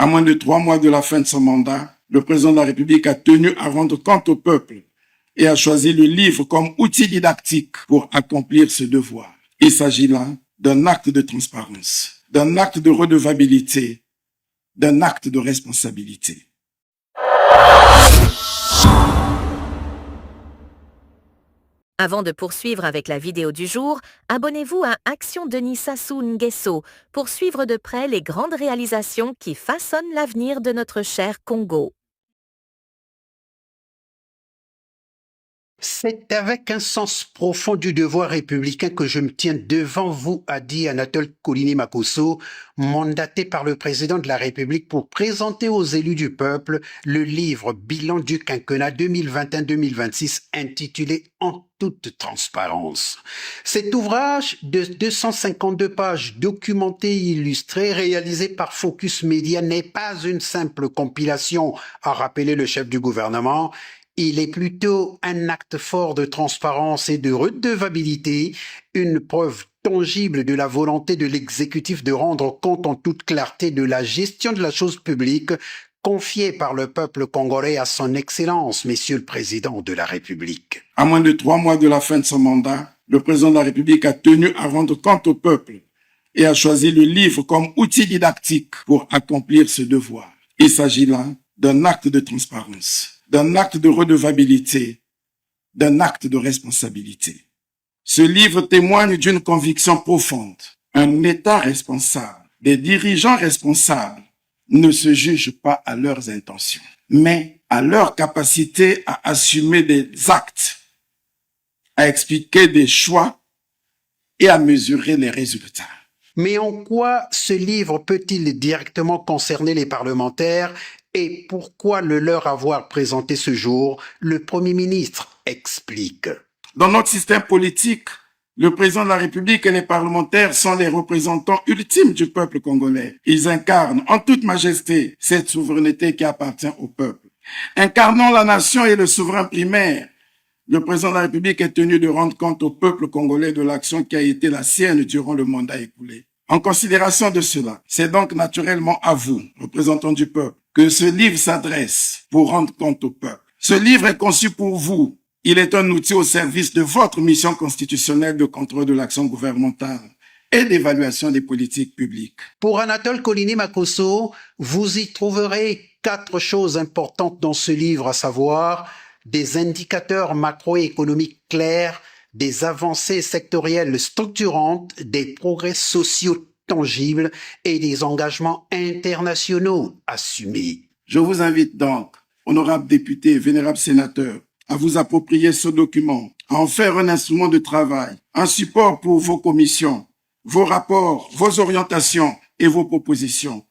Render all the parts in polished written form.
À moins de 3 mois de la fin de son mandat, le président de la République a tenu à rendre compte au peuple et a choisi le livre comme outil didactique pour accomplir ce devoir. Il s'agit là d'un acte de transparence, d'un acte de redevabilité, d'un acte de responsabilité. Avant de poursuivre avec la vidéo du jour, abonnez-vous à Action Denis Sassou Nguesso pour suivre de près les grandes réalisations qui façonnent l'avenir de notre cher Congo. C'est avec un sens profond du devoir républicain que je me tiens devant vous, a dit Anatole Kouliné-Makosso, mandaté par le président de la République pour présenter aux élus du peuple le livre Bilan du quinquennat 2021-2026 intitulé En toute transparence. Cet ouvrage de 252 pages documenté et illustré, réalisé par Focus Media, n'est pas une simple compilation, a rappelé le chef du gouvernement. Il est plutôt un acte fort de transparence et de redevabilité, une preuve tangible de la volonté de l'exécutif de rendre compte en toute clarté de la gestion de la chose publique confiée par le peuple congolais à son Excellence, Monsieur le Président de la République. À moins de 3 mois de la fin de son mandat, le président de la République a tenu à rendre compte au peuple et a choisi le livre comme outil didactique pour accomplir ce devoir. Il s'agit là d'un acte de transparence, d'un acte de redevabilité, d'un acte de responsabilité. Ce livre témoigne d'une conviction profonde. Un État responsable, des dirigeants responsables ne se jugent pas à leurs intentions, mais à leur capacité à assumer des actes, à expliquer des choix et à mesurer les résultats. Mais en quoi ce livre peut-il directement concerner les parlementaires et pourquoi le leur avoir présenté ce jour? Le Premier ministre explique. Dans notre système politique, le président de la République et les parlementaires sont les représentants ultimes du peuple congolais. Ils incarnent en toute majesté cette souveraineté qui appartient au peuple. Incarnant la nation et le souverain primaire, le président de la République est tenu de rendre compte au peuple congolais de l'action qui a été la sienne durant le mandat écoulé. En considération de cela, c'est donc naturellement à vous, représentants du peuple, que ce livre s'adresse pour rendre compte au peuple. Ce livre est conçu pour vous. Il est un outil au service de votre mission constitutionnelle de contrôle de l'action gouvernementale et d'évaluation des politiques publiques. Pour Anatole Kouliné-Makosso, vous y trouverez 4 choses importantes dans ce livre, à savoir des indicateurs macroéconomiques clairs, des avancées sectorielles structurantes, des progrès sociaux tangibles et des engagements internationaux assumés. Je vous invite donc, honorables députés, vénérables sénateurs, à vous approprier ce document, à en faire un instrument de travail, un support pour vos commissions, vos rapports, vos orientations et vos propositions.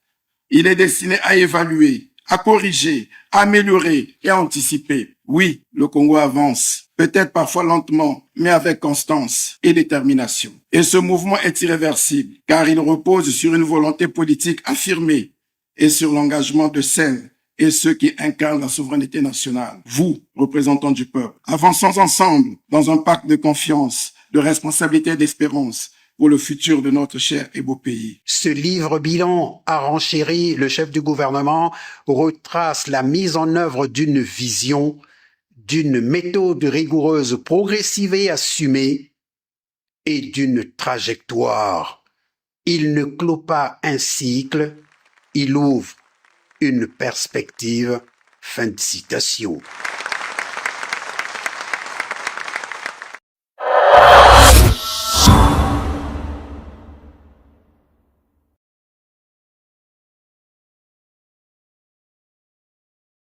Il est destiné à évaluer, à corriger, à améliorer et à anticiper. Oui, le Congo avance, peut-être parfois lentement, mais avec constance et détermination. Et ce mouvement est irréversible, car il repose sur une volonté politique affirmée et sur l'engagement de celles et ceux qui incarnent la souveraineté nationale. Vous, représentants du peuple, avançons ensemble dans un pacte de confiance, de responsabilité et d'espérance pour le futur de notre cher et beau pays. Ce livre bilan, a renchéri le chef du gouvernement, retrace la mise en œuvre d'une vision, d'une méthode rigoureuse, progressive et assumée, et d'une trajectoire. Il ne clôt pas un cycle, il ouvre une perspective. Fin de citation.